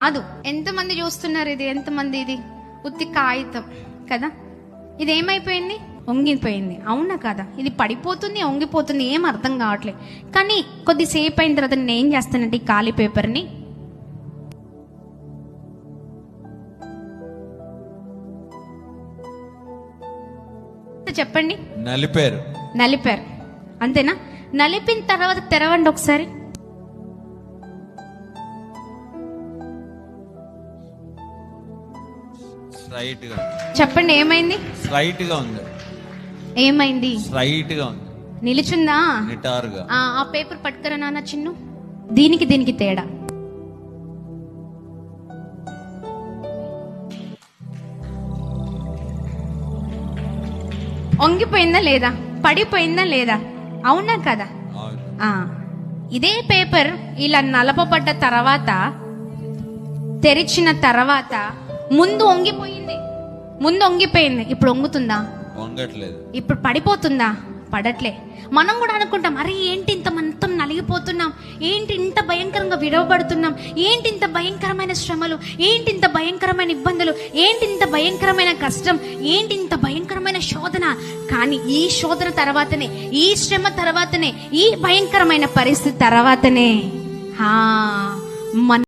కాదు. ఎంతమంది చూస్తున్నారు? ఇది ఎంతమంది? ఇది ఉత్తి కాగితం కదా. ఇది ఏమైపోయింది? వంగిపోయింది. అవునా కదా? ఇది పడిపోతుంది, వంగిపోతుంది, ఏం అర్థం కావట్లేదు. కానీ కొద్దిసేపు అయిన తర్వాత నేను ఏం చేస్తానంటే ఈ ఖాళీ పేపర్ని చెప్పండి, నలిపారు అంతేనా? నలిపిన తర్వాత తెరవండి ఒకసారి. చెప్పండి ఏమైంది? ఏమైంది? నిలుచుందా? ఆ పేపర్ పట్టుకరా నాన్న చిన్ను. దీనికి తేడా వంగిపోయిందా లేదా? పడిపోయిందా లేదా? అవునా కదా? ఇదే పేపర్ ఇలా నలపబడ్డ తర్వాత, తెరిచిన తర్వాత ముందు వంగిపోయింది. ఇప్పుడు వంగుతుందా? వంగట్లేదు. ఇప్పుడు పడిపోతుందా? పడట్లే. మనం కూడా అనుకుంటాం, అరే ఏంటి ఇంత మొత్తం నలిగిపోతున్నాం, ఏంటి ఇంత భయంకరంగా విడవబడుతున్నాం, ఏంటి ఇంత భయంకరమైన శ్రమలు, ఏంటి ఇంత భయంకరమైన ఇబ్బందులు, ఏంటి ఇంత భయంకరమైన కష్టం, ఏంటి ఇంత భయంకరమైన శోధన. కానీ ఈ శోధన తర్వాతనే, ఈ శ్రమ తర్వాతనే, ఈ భయంకరమైన పరిస్థితి తర్వాతనే మన